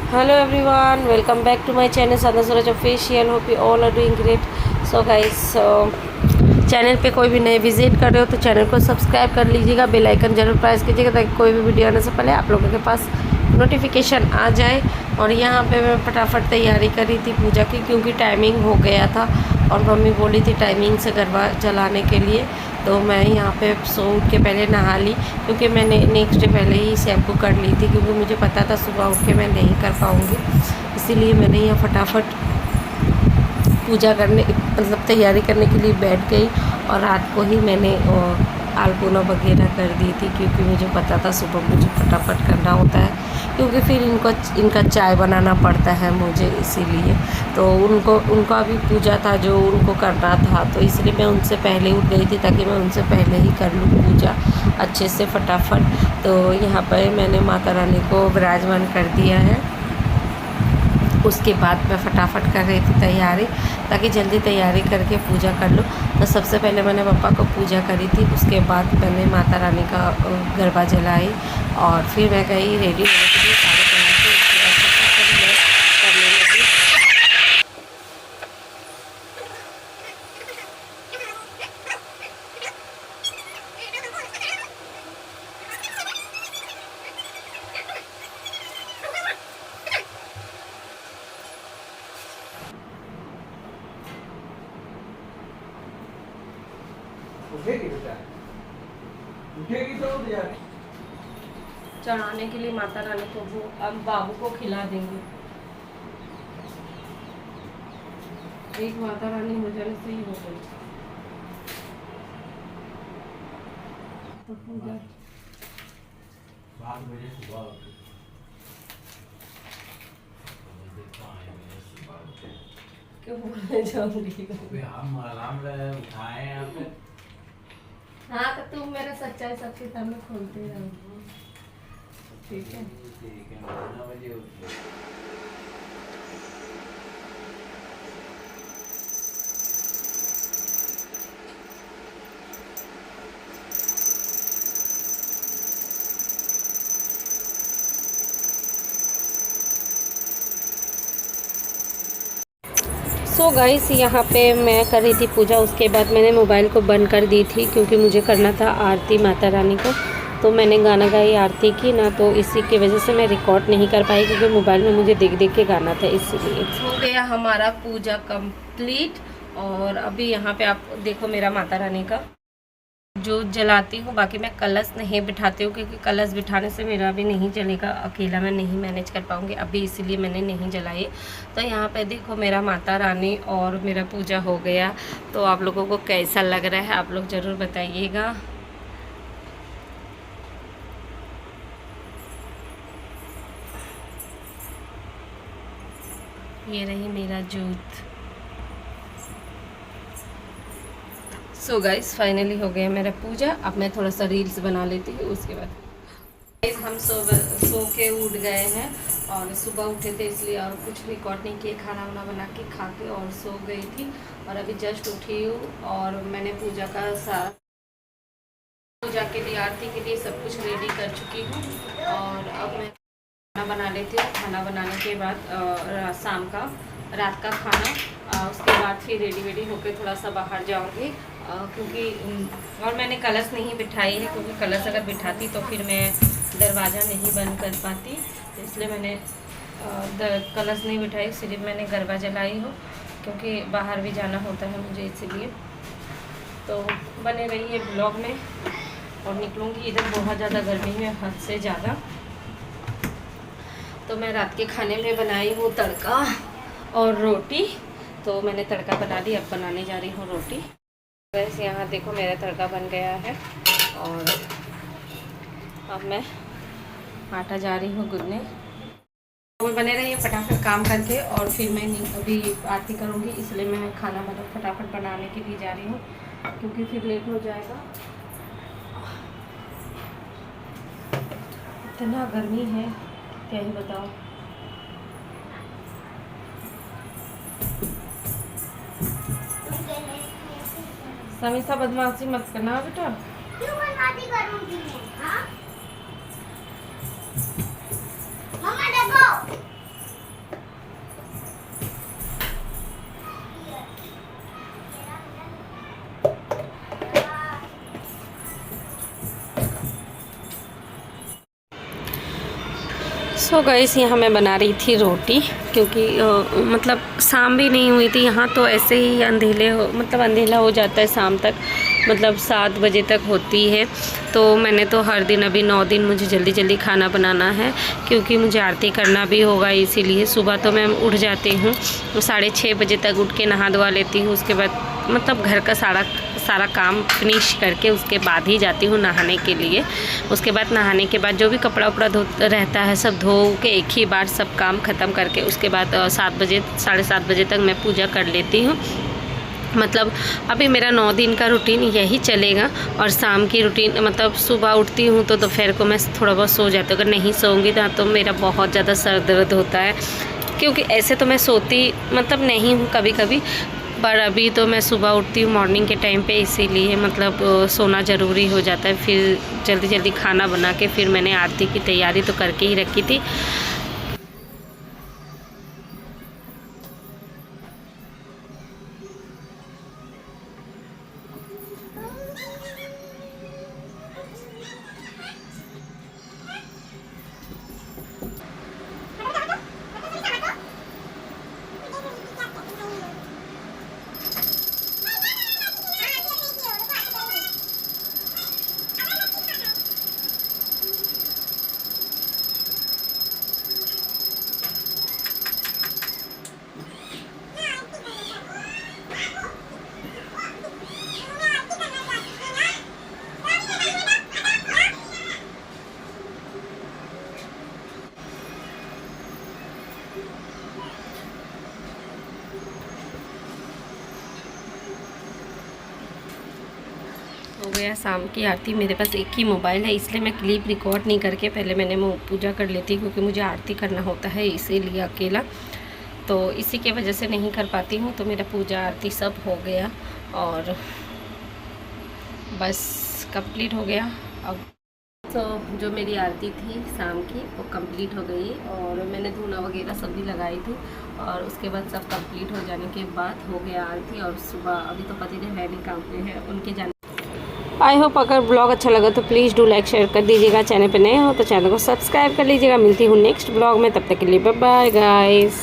Hello everyone, welcome back to my channel Sadhna Suraj Official. Hope you all are doing great. So guys, channel पे कोई भी नए visit कर रहे हो तो चैनल को सब्सक्राइब कर लीजिएगा, बेल आइकन जरूर प्रेस कीजिएगा ताकि कोई भी वीडियो आने से पहले आप लोगों के पास नोटिफिकेशन आ जाए। और यहाँ पे मैं फटाफट तैयारी कर रही थी पूजा की, क्योंकि टाइमिंग हो गया था और मम्मी बोली थी टाइमिंग से गरबा जलाने के लिए। तो मैं यहाँ पे सो उठ के पहले नहा ली, क्योंकि मैंने नेक्स्ट डे पहले ही शैम्पू कर ली थी, क्योंकि मुझे पता था सुबह उठ के मैं नहीं कर पाऊँगी। इसीलिए मैंने यहाँ फटाफट पूजा करने मतलब तैयारी करने के लिए बैठ गई। और रात को ही मैंने आलपना वगैरह कर दी थी, क्योंकि मुझे पता था सुबह मुझे फटाफट करना होता है, क्योंकि फिर इनका चाय बनाना पड़ता है मुझे। इसीलिए तो उनका भी पूजा था जो उनको करना था, तो इसलिए मैं उनसे पहले उठ गई थी ताकि मैं उनसे पहले ही कर लूँ पूजा अच्छे से फटाफट। तो यहाँ पर मैंने माता रानी को विराजमान कर दिया है। उसके बाद मैं फटाफट कर रही थी तैयारी, ताकि जल्दी तैयारी करके पूजा कर लूँ। तो सबसे पहले मैंने पापा को पूजा करी थी, उसके बाद मैंने माता रानी का गरबा जलाई और फिर मैं गई रेडी होने के लिए साड़ी पहन के। उसके बाद फटाफट मैं करने लगी। उठेगी बेटा, उठेगी तो उठ जाएगी। चढ़ाने के लिए माता रानी को वो अब बाबू को खिला देंगे। एक माता रानी हो जाने से ही हो गई। तो पूजा 5 बजे सुबह उठे। क्यों बोलने जाऊंगी? अबे हम आराम से उठाए हैं यहाँ पे। हाँ तो तुम मेरा सच्चाई सबके सामने खोलते रहो, ठीक है? ठीक है, 9 बजे उठे। सो गाइस, यहाँ पे मैं कर रही थी पूजा। उसके बाद मैंने मोबाइल को बंद कर दी थी, क्योंकि मुझे करना था आरती माता रानी को। तो मैंने गाना गाई आरती की ना, तो इसी की वजह से मैं रिकॉर्ड नहीं कर पाई, क्योंकि मोबाइल में मुझे देख देख के गाना था, इसीलिए। हो गया हमारा पूजा कंप्लीट। और अभी यहाँ पे आप देखो मेरा माता रानी का जो जलाती हूँ। बाकी मैं कलश नहीं बिठाती हूँ, क्योंकि कलश बिठाने से मेरा भी नहीं चलेगा, अकेला मैं नहीं मैनेज कर पाऊँगी अभी, इसीलिए मैंने नहीं जलाई। तो यहाँ पे देखो मेरा माता रानी और मेरा पूजा हो गया। तो आप लोगों को कैसा लग रहा है आप लोग ज़रूर बताइएगा। ये रही मेरा जोत। सो गाइस, फाइनली हो गया मेरा पूजा। अब मैं थोड़ा सा रील्स बना लेती हूँ। उसके बाद गाइस हम सो के उठ गए हैं, और सुबह उठे थे इसलिए और कुछ रिकॉर्ड नहीं किए। खाना वाना बना के खा के और सो गई थी, और अभी जस्ट उठी हूँ। और मैंने पूजा का सारा पूजा के लिए आरती के लिए सब कुछ रेडी कर चुकी हूँ। और अब मैं खाना बना लेती हूँ। खाना बनाने के बाद शाम का रात का खाना, उसके बाद फिर रेडी वेडी होकर थोड़ा सा बाहर जाऊँगी, क्योंकि और मैंने कलश नहीं बिठाई है, क्योंकि कलश अगर बिठाती तो फिर मैं दरवाज़ा नहीं बंद कर पाती। तो इसलिए मैंने कलश नहीं बिठाई, सिर्फ मैंने गरबा जलाई हो, क्योंकि बाहर भी जाना होता है मुझे, इसीलिए। तो बने रहिए ब्लॉग में। और निकलूँगी, इधर बहुत ज़्यादा गर्मी है, हद से ज़्यादा। तो मैं रात के खाने में बनाई हूँ तड़का और रोटी। तो मैंने तड़का बना दी, अब बनाने जा रही हूँ रोटी। वैसे यहाँ देखो मेरा तड़का बन गया है, और अब मैं आटा जा रही हूँ गूंदने। तो बने रहिए फटाफट काम करके, और फिर मैं अभी आरती करूँगी, इसलिए मैं खाना फटाफट बनाने के लिए जा रही हूँ, क्योंकि फिर लेट हो जाएगा। इतना गर्मी है क्या ही बताओ। समीसा बदमाशी मत करना बेटा। क्यों बदमाशी करूंगी मैं? हाँ? मम्मा देखो। सो गाइस यहाँ मैं बना रही थी रोटी, क्योंकि मतलब शाम भी नहीं हुई थी यहाँ, तो ऐसे ही अंधेला हो जाता है शाम तक, मतलब 7 बजे तक होती है। तो मैंने तो हर दिन, अभी 9 दिन मुझे जल्दी जल्दी खाना बनाना है, क्योंकि मुझे आरती करना भी होगा, इसीलिए सुबह तो मैं उठ जाती हूँ 6:30 बजे तक, उठ के नहा धोवा लेती हूँ। उसके बाद मतलब घर का सारा काम फिनिश करके उसके बाद ही जाती हूँ नहाने के लिए। उसके बाद नहाने के बाद जो भी कपड़ा उपड़ा रहता है सब धो के एक ही बार सब काम ख़त्म करके, उसके बाद 7 बजे 7:30 बजे तक मैं पूजा कर लेती हूँ। मतलब अभी मेरा 9 दिन का रूटीन यही चलेगा। और शाम की रूटीन मतलब सुबह उठती हूँ तो दोपहर को मैं थोड़ा बहुत सो जाती हूँ। अगर नहीं सोऊंगी तो मेरा बहुत ज़्यादा सर दर्द होता है, क्योंकि ऐसे तो मैं सोती मतलब नहीं हूँ कभी कभी, पर अभी तो मैं सुबह उठती हूँ मॉर्निंग के टाइम पे, इसीलिए मतलब सोना ज़रूरी हो जाता है। फिर जल्दी जल्दी खाना बना के फिर मैंने आरती की तैयारी तो करके ही रखी थी। हो गया शाम की आरती। मेरे पास एक ही मोबाइल है, इसलिए मैं क्लिप रिकॉर्ड नहीं करके पहले मैंने पूजा कर लेती, क्योंकि मुझे आरती करना होता है इसीलिए अकेला, तो इसी के वजह से नहीं कर पाती हूँ। तो मेरा पूजा आरती सब हो गया और बस कंप्लीट हो गया। अब तो जो मेरी आरती थी शाम की वो कंप्लीट हो गई, और मैंने धूना वगैरह सब भी लगाई थी, और उसके बाद सब कंप्लीट हो जाने के बाद हो गया आरती। और सुबह अभी तो पतिदेव है नहीं, काम पे है, उनके जाने। आई होप अगर ब्लॉग अच्छा लगा तो प्लीज़ डू लाइक शेयर कर दीजिएगा। चैनल पे नए हो तो चैनल को सब्सक्राइब कर लीजिएगा। मिलती हूँ नेक्स्ट ब्लॉग में, तब तक के लिए बाय बाय गाइस।